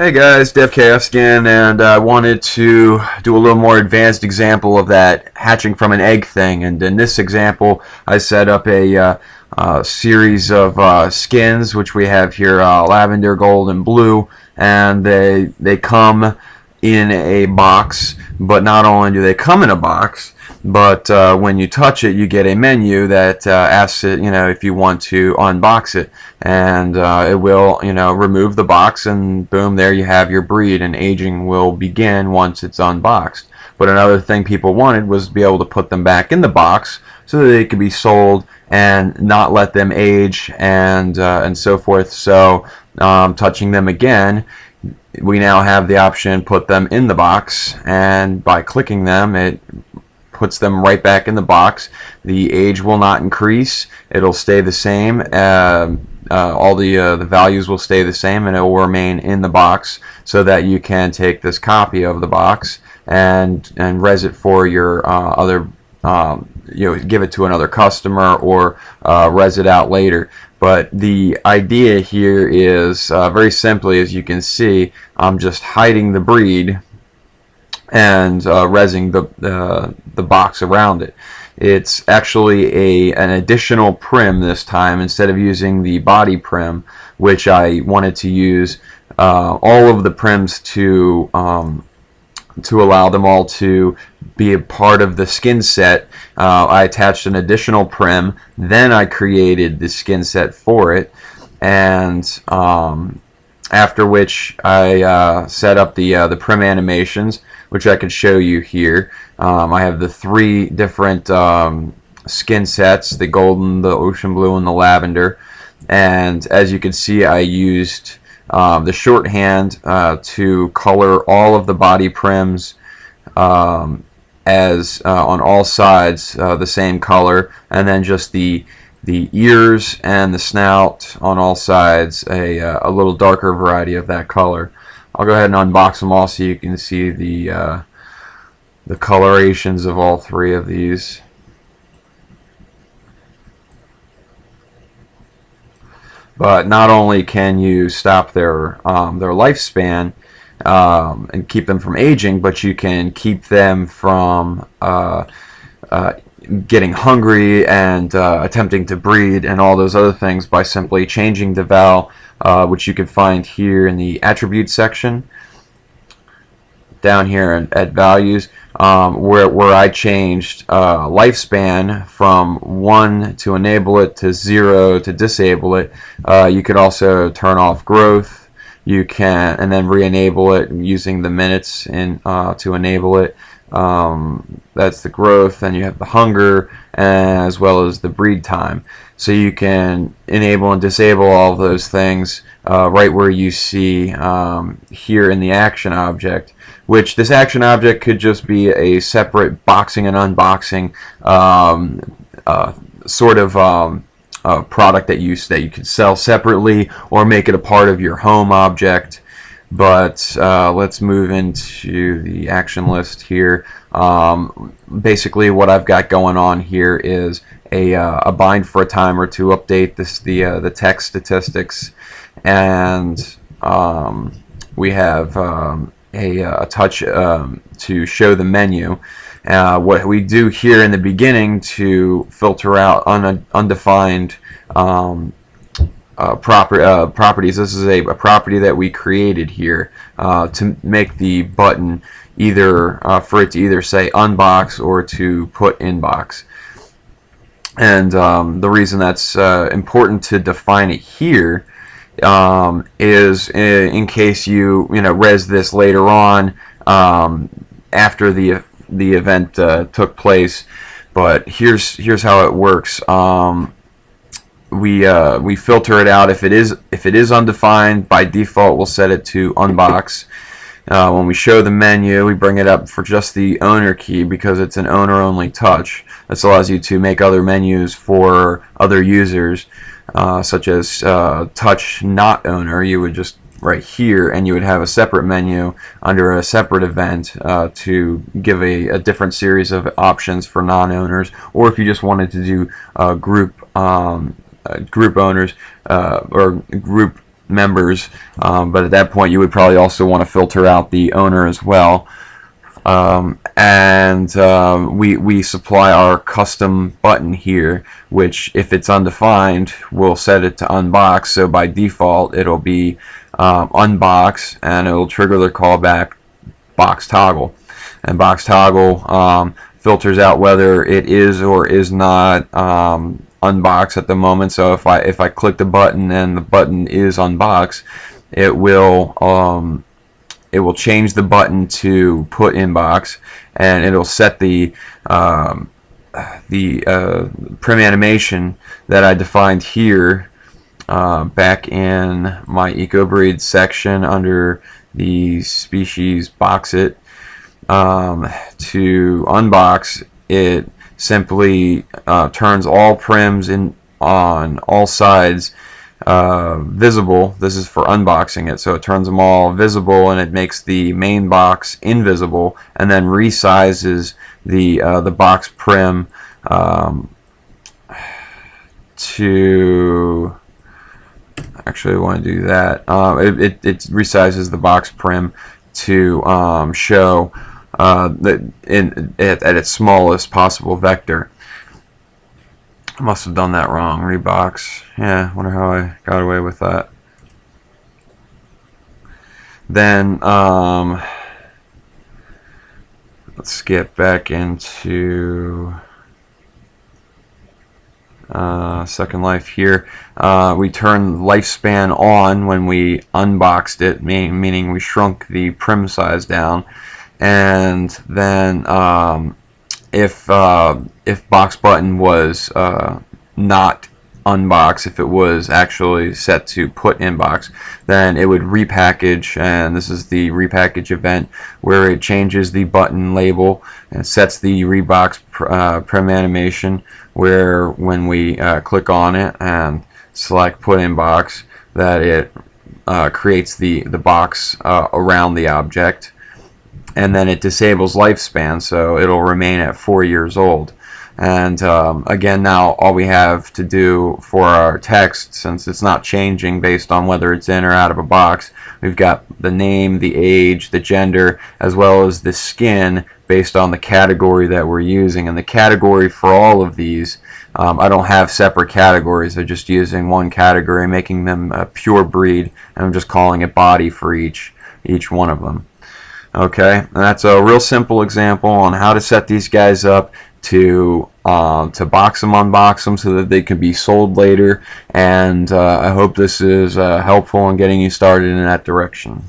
Hey guys, DevKF again, and I wanted to do a little more advanced example of that hatching from an egg thing. And in this example, I set up a series of skins, which we have here, lavender, gold, and blue, and they come in a box. But not only do they come in a box, but when you touch it, you get a menu that asks it, if you want to unbox it, and it will, remove the box, and boom, there you have your breed, and aging will begin once it's unboxed. But another thing people wanted was to be able to put them back in the box so that they could be sold and not let them age and so forth. So touching them again, we now have the option put them in the box, and by clicking them, it puts them right back in the box. The age will not increase; it'll stay the same. All the values will stay the same, and it will remain in the box, so that you can take this copy of the box and res it for your other, give it to another customer or res it out later. But the idea here is very simply, as you can see, I'm just hiding the breed and resing the box around it. It's actually an additional prim this time, instead of using the body prim, which I wanted to use all of the prims to allow them all to be a part of the skin set. I attached an additional prim, then I created the skin set for it, and after which I set up the prim animations, which I could show you here. I have the three different skin sets: the golden, the ocean blue, and the lavender. And as you can see, I used the shorthand to color all of the body prims as on all sides the same color, and then just the ears and the snout on all sides a little darker variety of that color. I'll go ahead and unbox them all so you can see the colorations of all three of these. But not only can you stop their lifespan and keep them from aging, but you can keep them from getting hungry and attempting to breed and all those other things by simply changing the val, which you can find here in the attributes section down here at values, where I changed lifespan from 1 to enable it to 0 to disable it. You could also turn off growth. You can, and then re-enable it using the minutes to enable it. That's the growth, and you have the hunger as well as the breed time. So you can enable and disable all of those things right where you see here in the action object, which this action object could just be a separate boxing and unboxing sort of product that you could sell separately, or make it a part of your home object. But let's move into the action list here. Basically, what I've got going on here is a bind for a timer to update the text statistics, and we have a touch to show the menu. What we do here in the beginning to filter out undefined properties. This is a property that we created here to make the button either for it to either say unbox or to put inbox. And the reason that's important to define it here is in case you res this later on after the event took place. But here's how it works. We filter it out. If it is undefined, by default we'll set it to unbox. When we show the menu, we bring it up for just the owner key, because it's an owner only touch. This allows you to make other menus for other users, such as touch not owner. You would just right here, and you would have a separate menu under a separate event to give a different series of options for non-owners. Or if you just wanted to do group owners or group members, but at that point you would probably also want to filter out the owner as well. We supply our custom button here, which if it's undefined we'll set it to unbox, so by default it'll be unbox, and it'll trigger the callback box toggle, and box toggle filters out whether it is or is not unbox at the moment. So if I click the button and the button is unbox, it will change the button to put inbox, and it'll set the prim animation that I defined here back in my EcoBreed section under the species box it. To unbox, it simply turns all prims on all sides visible. This is for unboxing it, so it turns them all visible, and it makes the main box invisible, and then resizes the box prim to actually want to do that. It resizes the box prim to show at its smallest possible vector. I must have done that wrong. Rebox. Yeah, wonder how I got away with that. Then let's get back into Second Life here. We turned lifespan on when we unboxed it, meaning we shrunk the prim size down, and then if box button was not unbox, if it was actually set to put inbox, then it would repackage, and this is the repackage event where it changes the button label and sets the rebox prim animation, where when we click on it and select put inbox, that it creates the box around the object, and then it disables lifespan, so it'll remain at 4 years old. And again, now all we have to do for our text, since it's not changing based on whether it's in or out of a box, we've got the name, the age, the gender, as well as the skin based on the category that we're using. And the category for all of these, I don't have separate categories. I'm just using one category, making them a pure breed, and I'm just calling it body for each one of them. Okay, and that's a real simple example on how to set these guys up to box them, unbox them, so that they can be sold later. And I hope this is helpful in getting you started in that direction.